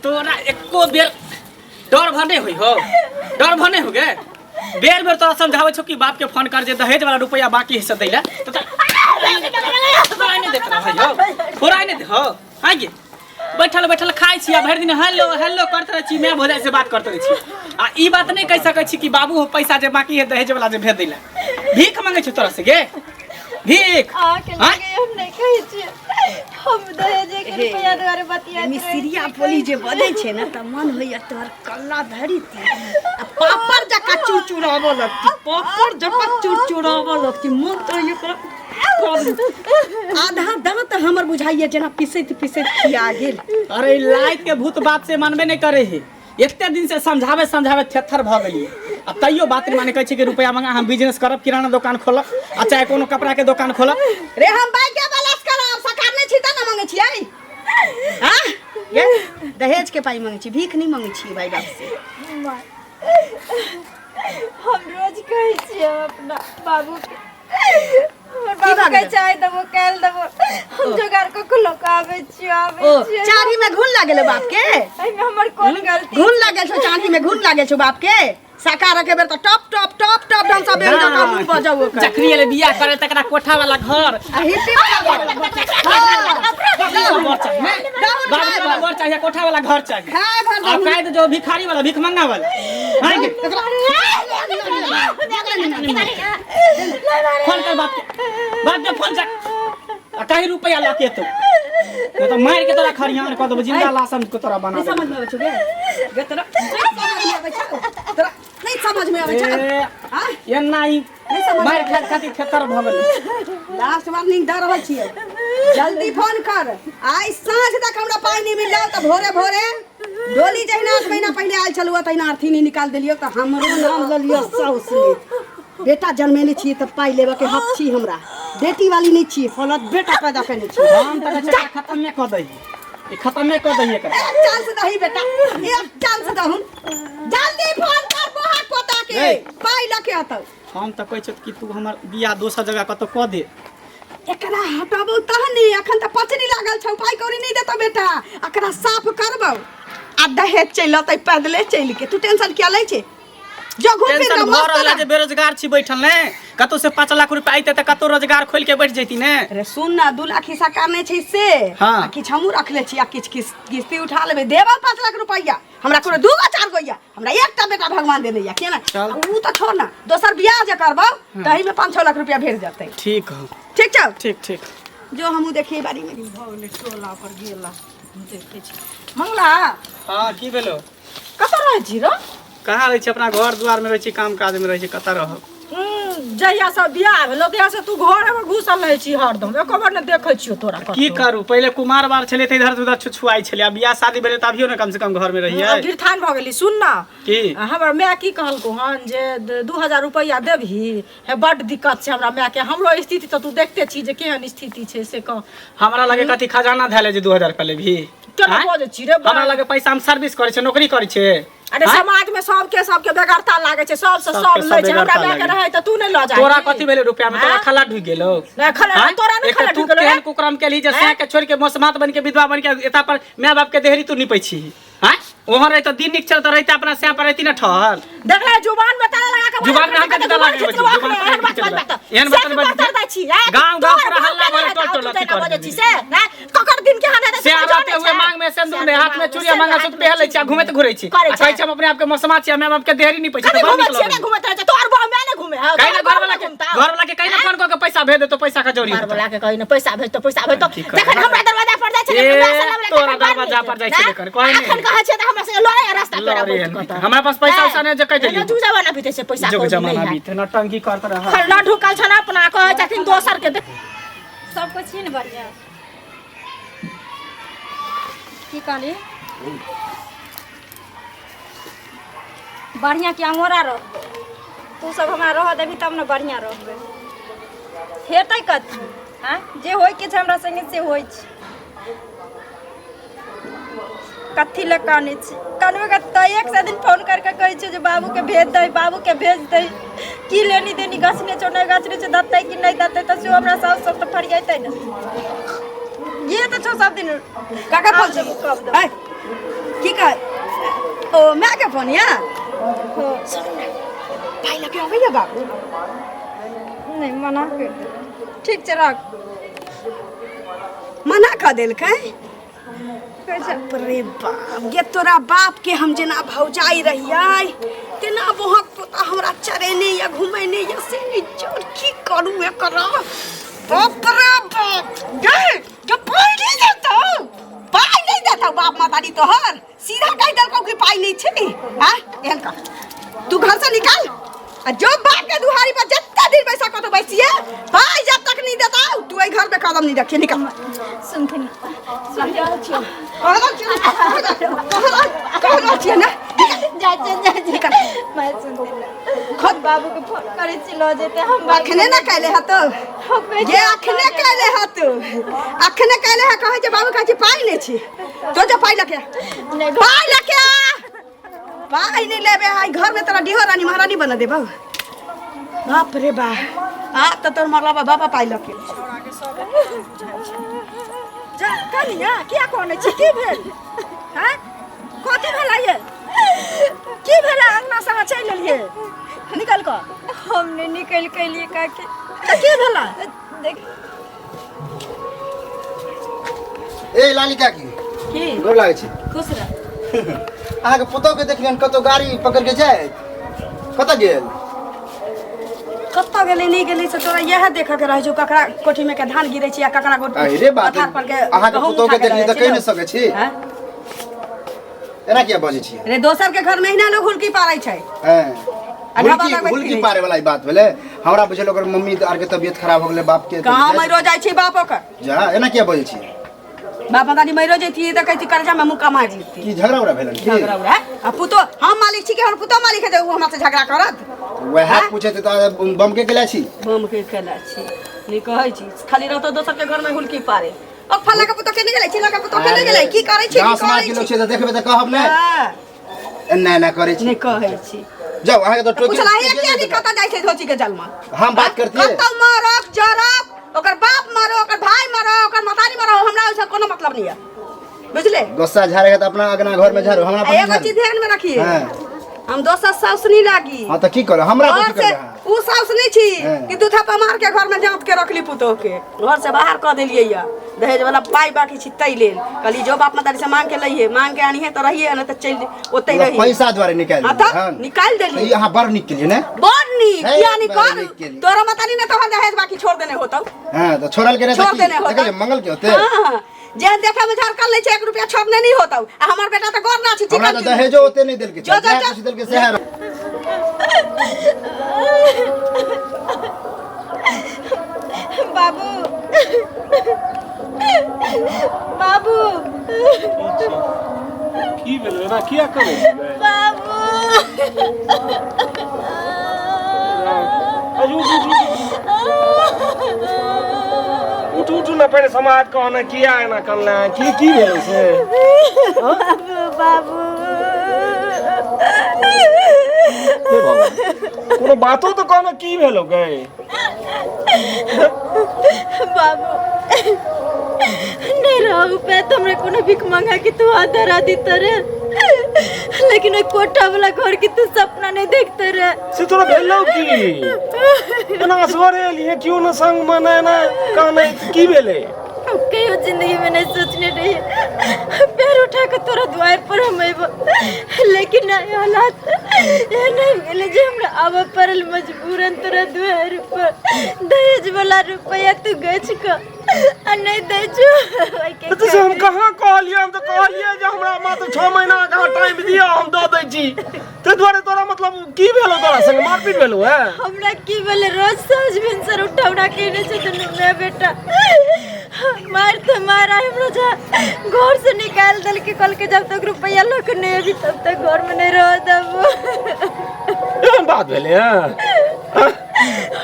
तोरा एको बेर डर भने हुई हो डर भने हो गे बेर बेर तोरा समझावे छो कि बाप के फोन कर जे दहेज वाला रुपया बाकी हिस्सा दैला तो थोड़ा नहीं देत भाई हो थोड़ा नहीं दे हो हां गे बैठल बैठल खाई छी भर दिन हेलो हेलो करते रह छी मैं भोजाई से बात करते रह छी आ ई बात नहीं कह सकै छी कि बाबू पैसा जे बाकी है दहेज वाला जे भेज दैला भीख मांगे छ तोरा से गे भीख हम नहीं कहै छी हम दहेज के रुपया द्वारे बतिया मिस्त्रिया बोली जे बदै छै न त मन होइया तोर कल्ला धरी आ पापड़ जका चुरचुराबो लगती पापड़ जका चुरचुराबो लगती मन तो एकरा आधा दांत हमर बुझाइए जना पिसैत पिसैत खिया गेल अरे लाइट के भूत बात से मानबे नहीं करे है एते दिन से समझावे समझावे थेथर भ गेलिए अब तैयो बात माने कहै छै कि रुपया मंगा हम बिजनेस करब किराना दुकान खोलब आ चाहे कोनो कपड़ा के दुकान खोलब रे हम बाइक के बलास करब सरकार ने छी त न मांगे छी आई हां ये दहेज के पाई मांगे छी भीख नहीं मांगे छी भाई बाप से हम रोज कहै छी अपना बाबू के बाबू के चाय दबो काल दबो हम जोगार को खुलकावे छी आवे छी चारी में घुन लागल बाप के एई में हमर कोन गलती घुन लागल छ चांदी में घुन लागल छ बाप के साकार के बेर त टप टप टप टप ढंग से बेर का मुंह बजाओ कर जकरी ले बियाह करे तकरा कोठा वाला घर आ हिप्पी वाला बाबू वाला घर चाहिए कोठा वाला घर चाहिए हां भर आ कायद जो भिखारी वाला भीख मंगा वाला हां फोन कर बाप के फोन कर आ कहीं रुपया लाके तो मार के तोरा खरियान क दब जिंदा लाशन को तोरा बना दे समझ में आवे छ गे तोरा नहीं समझ में आवे छ हां ये नहीं मार खाती खेतर भ गेल लास्ट वार्निंग द रहल छिए जल्दी फोन कर आई सांझ तक हमरा पाई नहीं मिल जाओ त भोरे भोरे डोली जहिना 8 महीना पहले आइल छलुआ तहिना अर्थी नहीं निकाल देलियो त हमरो नाम ल लियो साउस ने बेटा जन्मेले छी त पाई लेबे के हक छी हमरा बेटी वाली नहीं छी फलत बेटा पैदा करने छी हम त खत्म में क दई ई खत्म में क दई एकर चांस दही बेटा एक चांस दहु जल्दी फोन कर बहा पोता के पाई लके आतौ हम त कहै छ कि तू हमर बियाह दोसर जगह कतो क दे एकरा हटाबो तहनी अखन त पचनी लागल छ पाई कौड़ी नहीं देता बेटा एकरा साफ करबो आ दहेज चलतै पैदले चल के तू टेंशन क्या लै छै जो घूम फिर के घर वाला जे बेरोजगार छी बैठल ने कतो से 5 लाख रुपया आइते त कतो रोजगार खोल के बैठ जैती ने अरे सुन ना 2 लाख हिस्सा करने छै से हाँ। किछ हमू रखले छी आ किछ किस्ती उठा लेबे देबा 5 लाख रुपया हमरा कोनो 2 गो 4 गो या हमरा एकटा बेटा भगवान देने या केना ऊ त छोड़ ना दोसर बियाह जे करबो तही में 5-6 लाख रुपया भेट जातै ठीक हो ठीक छौ ठीक जो हमू देखिए बारी में भगले टोला पर गेला देखे छी मंगला हां की भेलो कत रह छी रो कहाँ रही अपना घर द्वार में रही काम काज में रही कत रह जहिया सब बियाह भेलो तहिया से तू घर में घुसल रहे छी हरदम एको बार न देखै छियो तोरा की करू पहले कुमार बार छले त इधर उधर छुछुआई छले अब बियाह शादी भेले त अभियो न कम से कम घर में रहिए अब गिरथान भ गेली सुन ना की हमर माय की कहलको हन जे 2000 रुपया देबही हे बड दिक्कत छै हमरा माय के हमरो स्थिति त तू देखते छी जे केहन स्थिति छै से कह हमरा लगे कथि खजाना धैले जे 2000 रुपया लेबही केना बोले छी रे हमरा लगे पैसा हम सर्विस करे छै नौकरी करे छै अरे समाज में सबके बेगरता लागे छै सब से सब ले छै हमरा माय के रहे त तू नहीं ल जा तोरा कथि भेले रुपया में तोरा खला ढुक गेलो नहीं खला तोरा नहीं खला ढुक गेलो केहन कुकरम के ली जे से के छोड़ के मौसमात बन के विधवा बन के एता पर माय बाप के देहरी तू निपै छी हां ओहर रही तो दिन निकल तो रहते अपना से पर रहती न ठहर देख ले जुबान में ताला लगा के जुबान में हम के ताला लगा के जुबान में एहन बात बता छी गांव गांव पूरा हल्ला भरे टोटो लती कर छी से ना ककर दिन के हाथ से आते हुए मांग में सिंदूर में हाथ में चूड़िया मांगा सुत पहले छी घूमे त घुरै छी कहै छी हम अपने आप के मौसमा छी माय बाप के देहरी नहीं पैसा तो घूमे छी घूमे त तोर बा में न घूमे कहीं ना घर वाला के कहीं ना फोन के पैसा भेज दे तो पैसा का जरूरी घर वाला के कहीं ना पैसा भेज तो देखन हमरा दरवाजा पर जाय छै तोरा दरवाजा पर जाय छै लेकर कोई नहीं अखन कहा छै त हमरा से लड़ाई रास्ता पर हमरा पास पैसा उसा ने जे कह देलियो जुग जमाना बीते से पैसा जुग जमाना बीते न टंकी करत रह खरना ढुकल छ ना अपना कहै छथिन दोसर के सब कुछ छी न बढ़िया की कहली बढ़िया कि अमोरा रह तू सब हमरा रह देबी तब न बढ़िया रहबे हेतै कथी हां जे होय के छै हमरा संगे से होय छै कथी ले काने छै कानवे का त एक से दिन फोन करके कहै छै जे बाबू के भेज दे की लेनी देनी गछने छोने गछने छै दत्तै कि नहीं दत्तै त से हमरा सब त फरियाइतै न ये तो छो सब दिन काका बोल छै ए की ओ मैं के फोन या भाई लगे हो भैया बाबू नहीं मना कर दे। ठीक छै रख। मना कर देल कहीं कैसे रे बाप ये तोरा बाप के हम जेना भौजाई रहियै तेना वहाँ पोता हमरा चरेने या घुमेने या से इज्जत की करू एकरा बाप रे बाप गे जो पाई नहीं देता बाप मातारी तोहर सीधा कह देल को कि पाई नहीं छै हां एहन का तू घर से निकाल आ जो बाप के दुहारी पर जितना दिन पैसा को तो बैसिए भाई जब तक नहीं देता तू ए घर में कदम नहीं रखिए निकल सुनथिन कहलो छिए ना जा मैं सुनथिन खुद बाबू के फोन करे छी ल जेते हम अखने ना कहले ह तो ये अखने कहले ह तो अखने कहले ह कहे जे बाबू कहे पाई नहीं छी तो जो पाई लके पाई लके पाई नहीं लेबे आई घर में तोरा डिहो रानी महारानी बना दे बाबू बाप रे बा आ तो तोर मरला बाबा पाई लके जा कनिया क्या कोने छी की भेल हां कथि भेला ये की भेला अंगना संग चल लेलिए निकल को हमने निकल के लिए काके त की भेला देख ए लालिका की गोर लागै छी खुश रह अहाँ के पुतौ के देखलियन कतो गाड़ी पकड़ के जाए कत गेल कत्ता गेले नहीं गेले से तोरा यह देख के रह जो ककरा कोठी में के धान गिरै छी या ककरा गोट अरे बात अहाँ के पुतौ के देखली त कहि न सकै छी हां एना किया बजै छी रे दोसर के घर में हिना लोग हुलकी पारै छै हां हुलकी पारे वाला बात भेले हमरा बुझल ओकर मम्मी आर के तबियत खराब हो गेले बाप के कहां मरो जाय छी बाप ओकर जा एना किया बजै छी बाप दादी मरो जैती त कहती कर्जा में मुक्का मार लेती की झगड़ा उड़ा भेलन की झगड़ा उड़ा आ पुतो हम मालिक छी के हम पुतो मालिक है वो हमरा से झगड़ा करत वह पूछे त बम के केला छी बम के केला छी नी कहै छी खाली रहतो दोसर के घर में हुलकी पारे ओ फल्ला के पुतो के नहीं गेलै छिला के पुतो के नहीं गेलै की करै छी गांव समाज के लोग छै त देखबे त कहब नै एना एना करै छी नहीं कहै छी जाओ अहाँ के तो टोकी पूछला है क्या नहीं कता जाय छै धोची के जल में हम बात करती है कता मारक जरक ओकर बाप मारो ओकर भाई मारो ओकर मातारी मारो हमरा ओइसे कोनो मतलब नहीं है बुझले गोस्सा झाड़ेगा त अपना अगना घर में झाड़ो हमरा एगो चीज ध्यान में रखिए हम दोसर साउस नहीं लागी हां त की करे हमरा घर कथि से करे उ साउस नहीं छी कि दू थापा मार के घर में जांत के रखली पुतो के घर से बाहर क देलिए या दहेज वाला पाई बाकी छी तई लेल कहली जो बाप मातारी से मांग के लइए मांग के आनी है तो रहिए न त चल ओतै रही पैसा द्वारा निकाल निकाल देली यहाँ बड़ निक केलिए ने बड़ नी है, किया नहीं बड़ कर नीक केलिए। तोरा मातारी ने तो दहेज बाकी छोड़ देने होतौ हां तो छोड़ल के छोड़ देने होता देखले मंगल के होते हां जे देखा में झारखंड ले 1 रुपया छोड़ने नहीं होतौ आ हमर बेटा तो गोर ना छी हमरा तो दहेजो होते नहीं दिल के जो कुछ दिल के शहर बाबू बाबू की भेलै ना किया करै छी बाबू उठ उठ ना पहले समाज कहना किया ना करना की भेलै से बाबू कोनो बातो तो कहना की भेलो गए बाबू नहीं रहो पे तुमरे कोनो भिख मांगा कि तू आदरा दी तरे लेकिन ओई कोठा वाला घर की तू सपना नहीं देखते रे से तोरा भेलो की ना असवरे लिए क्यों ना संग मनाना कहना की भेलै कहियो जिंदगी में नहीं सोचने रही पैर उठा के तोरा द्वार पर हम अइबो लेकिन ना हालात ये नहीं मिले जे हमरा आवे पड़ल मजबूरन तोरा द्वार पर दहेज वाला रुपया तू गछ को आ नहीं दे जो तो से हम कहां कहलिए हम तो कहलिए जे हमरा मात्र 6 महीना का टाइम दियो हम दऽ दै छी ते द्वारे तोरा मतलब की भेलो तोरा संग मारपीट भेलो है हमरा की बोले रोज साँझ भिनसर उठौना केने छै दुनू मैं बेटा मार तो मारा हमरा जा घर से निकाल दल के कल के जब तक रुपया लोक नहीं अभी तब तक घर में नहीं रह देबो एहन बात भेलै हां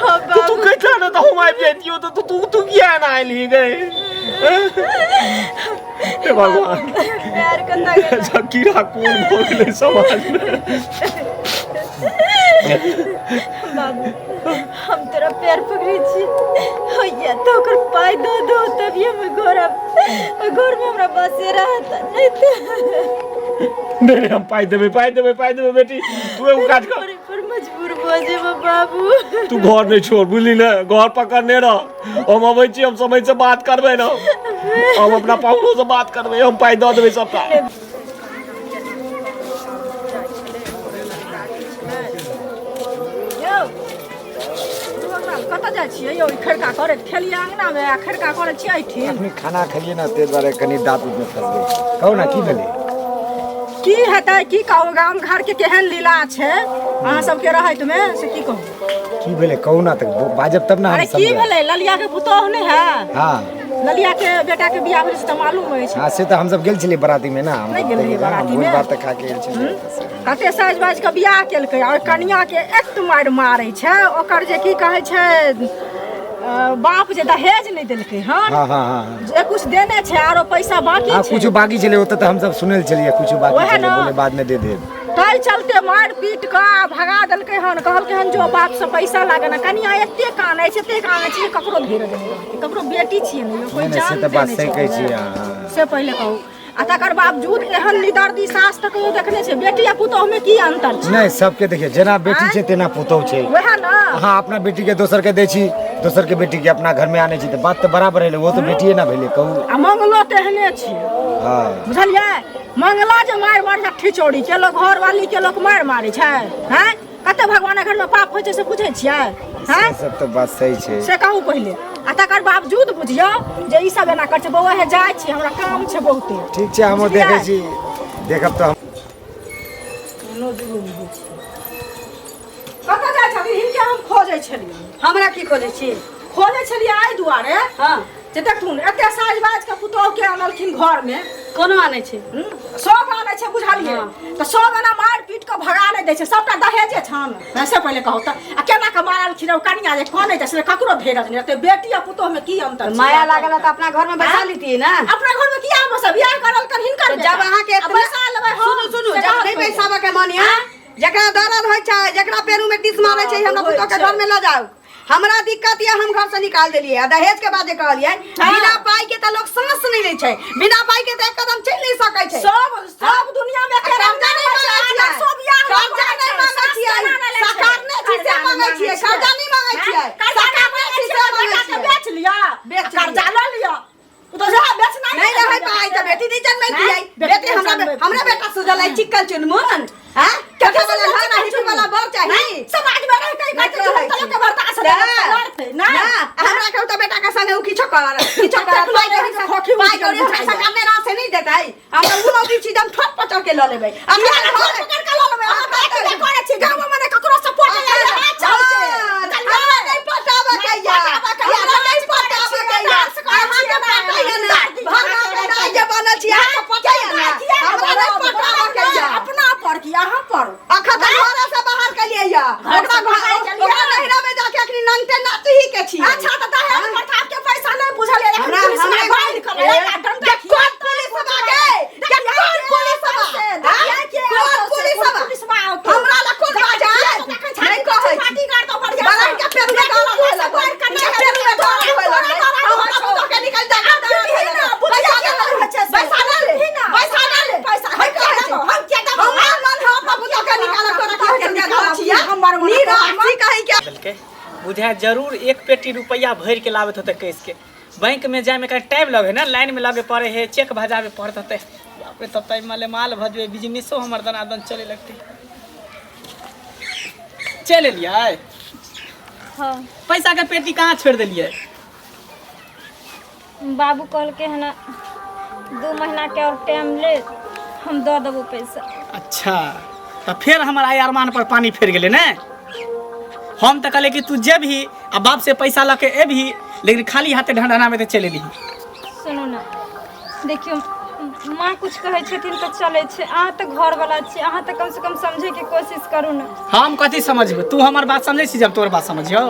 हाँ तू कहता ना तो हम आबि जैतियो तो तू किया ना आइली गए हे भगवान प्यार करता कीड़ा कौन हो गेलै समाज में बाबू हम तेरा पैर पकड़ी छी या तो ओकर पाई दो तभी हम घर में हमरा बसे रहता नहीं तो नहीं हम पाई देबे बेटी तू एगो काज कर पर मजबूर भ जेबो बाबू। तू घर नहीं छोड़ बुझली ना घर पकड़ने रह हम अबै छी हम समय से बात करबे ना हम अपना पाहुनो से बात करबे हम पाई दऽ देबे सबटा कतऽ जाइ छियै यौ खड़का करे खेलिए अंगना में खड़का करे छियै ठीक अखनी खाना खेलिए ना ते दुआरे कनी दांत में फंस गई कहू ना की भेलै की हेतै की कहू गाम घर के केहन लीला छै अहाँ सबके रहैत में से की कहू की भेलै कहू ना तक बाजब तब ना अरे हम की समझब भेलै ललिया के पुतोह नहीं है हां ललिया के बेटा के बियाह भेल त मालूम है हां से तो हम सब गेल छलिए बराती में ना हम नहीं गेल रहिए बराती में। बात तक खा के गेल छलिए कते साज बाज के बियाह केलकै और कनिया के एक मार मारै छै ओकर जे की कहै छै बाप जे दहेज नहीं देलकै हन हां हां हां जे कुछ देने छै आरो पैसा बाकी हां छै कुछ बाकी छले ओत त हम सब सुनल छलिए कुछ बाकी ओहे छले ना। बोले बाद में दे देब ताहि चलते मार पीट के भगा देलकै हन कहलकै हन जो बाप से पैसा लागे ना कनिया एते कानै छै ककरो धीरे देने ककरो बेटी छियै ने कोई नहीं से जान तो बात देने सही छै। कहै छी हां से पहले कहू आ तकर बावजूद एहन निदर्दी सास तक देखने छै बेटी आ पुतोह में की अंतर छै नहीं सबके देखिए जेना बेटी छै तेना पुतौह छै वएह ना अहाँ अपना बेटी के दोसर के दै छी दोसर के बेटी के अपना घर में आने छी त बात तो बराबर है वो तो बेटिए ना भेले कहू आ मंगलो तेहने छियै हां बुझलियै मंगला जे मारि मारि ठिचौड़ी के लोग घर वाली के लोग मारि मारै छै हैं कते भगवान घर में पाप होइ छै से बुझै छियै हैं सब तो बात सही छै से कहू पहले आ तकर बावजूद बुझियो जे ई सब एना कर छै बौआ हे जाइ छी हमरा काम छै बहुते ठीक छै हम देखै छी देखब तो हम कतऽ जाइ छली हिनके हम खोजै छलियै हमरा की खोजै छी? खोजै छलियै आइ दुआरे हाँ जे देखथुन एते साज बाज के पुतोह के आनलखिन घर में कोनो आनै छै? सब आनै छै बुझलियै तऽ सब एना मार पीट के भगा नहि दै छै सबटा दहेजे छन वैसे पहले कहू तऽ आ केना के मारलखिन ओ कनिया जे कनै छै से ककरो धेरज नहि रहतै बेटी आ पुतोह में की अंतर छै माया लागल त अपना घर में बैसा लीतियै ना। अपना घर में किया बस बियाह करल कर हिनकर तो जब अहाँ के बेटा। आ बैसा लेबै हम सुनू सुनू जब नहीं पैसाबा के मानिया जकरा दर्द होइ छै जकरा पेरू में टिस मारै छै हमरा पुतो के घर में ल जाओ हमरा दिक्कत ये हम घर से निकाल देलिए आ दहेज के बाद जे कहलिए बिना पाई के त लोग सांस नहीं ले छै बिना पाई के त एक कदम चल नहीं सकै छै सब दुनिया में कर्जा नहीं मांगै छियै सब बियाह कर्जा नहीं मांगै छियै सरकार ने चीजे मांगै छियै कर्जा नहीं मांगै छियै सरकार ने चीजे मांगै छियै बेच लिया बेच कर्जा ले लिया तो जा बेचना नहीं रहे पाई त बेटी नहीं जन्मै दियै बेटी हमरा बेटा सुजल है चिकन चुनमुन हां कथा वाला घर ना हिपी वाला बर चाहिए समाज में रह कई करते तो के बर्दाश्त लड़ते ना हमरा के तो बेटा के संगे उ किछो कर पाई करे सरकार ने राशि नहीं देतै हम उनो भी चीज हम ठप पटक के ल लेबै अपना घर पकड़ के लो लेबै हम बात के करे छी गांव में ककरो सपोर्ट नहीं चलते नहीं पटावा कहिया नहीं पटावा कहिया अहाँ के पटाइए ना भगवान के नाम जे बनल छी अहाँ के पटाइए ना हमरा नहीं पटावा कहिया अपना पर की यहाँ पर अखन घर से बाहर के लिए या ओकरा नहिरा में जाके अखनी नंगते नाती ही के छी अच्छा तो दहेज प्रताप के पैसा नहीं बुझल है हमरा हमरा गाइड करे जे कौन पुलिस बा के कौन पुलिस बा कौन पुलिस बा हमरा ला कोन बाजा नहीं कहै पार्टी कर तो बढ़िया बड़ा के पेड़ में गाला होय लगा के पेड़ में गाला होय लगा हमरा तो के निकल जा पैसा ना ले पैसा है कहै छी हम क्या दबो हमरा मन हम बाबू तो के निकाल कर के गाला छिया हमर मन नी राखी कहि के देलकै बुझाय जरूर एक पेटी रुपया भर के लाबत होते कैस के बैंक में जाए में कहीं टाइम लगे ना लाइन में लगे पड़े है चेक भजावे पड़त होते बाप रे तब तक माले माल भजवे बिजनेसो हमर दनादन चले लगते चले लिया हाँ पैसा के पेटी कहाँ छोड़ दिलिए बाबू कहल के है ना 2 महीना के और टाइम ले हम दे देबो पैसा। अच्छा तो फिर हमारा आई अरमान पर पानी फिर गए ने हम तो कहले कि तू जे भी आ बाप से पैसा लके ए भी लेकिन खाली हाथे ढंढना में तो चले ली सुनो ना देखियो माँ कुछ कहे छथिन तो चले छे अहाँ तो घर वाला छी अहाँ तो कम से कम समझे के कोशिश करू ना। हम कथी समझबे तू हमार बात समझे छी जब तोर बात समझियो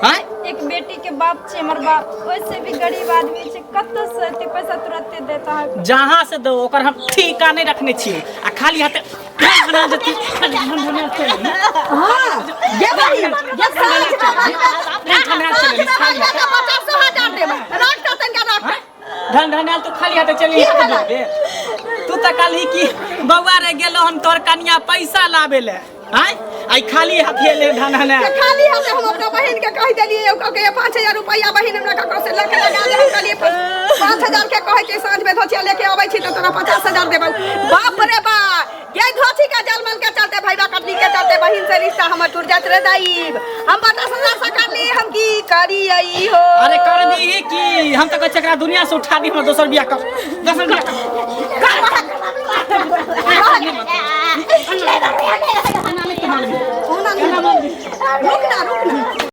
हैं एक बेटी के बाप छे हमर बाप वैसे भी गरीब आदमी छे कत्तो से एते पैसा तुरंत देता है जहाँ से दो ओकर हम ठिका नहीं रखने छी आ खाली हाथे ढंढना जती ढंढना चली हां ये भाई ये ढंढना चली खाली हाथे 50,000 देबे राख तन का राख ढंढना तो खाली हाथे चली हाथ दे तू तो कहली कि बउआ रे गेलो हन तोर कनिया पैसा लावे ले हैं आई खाली हाथे ले धनने खाली हाथे हम अपना बहन के कह देलिए ओकर के 5000 रुपया बहन हमरा ककरो से लके लगा दे हम कहलिए 5000 के कहे के साँझ में धोचिया लेके आबै छी त तोरा 50000 देबौ बाप रे बा ये धोची का जलमल के चलते भैया कटनी के चलते बहन से रिश्ता हमर टूट जात रे दाई हम 50000 से करली हम की करी आई हो अरे कर दी की हम तो कह छकरा दुनिया से उठा दी हम दोसर बियाह कर दोसर बियाह कर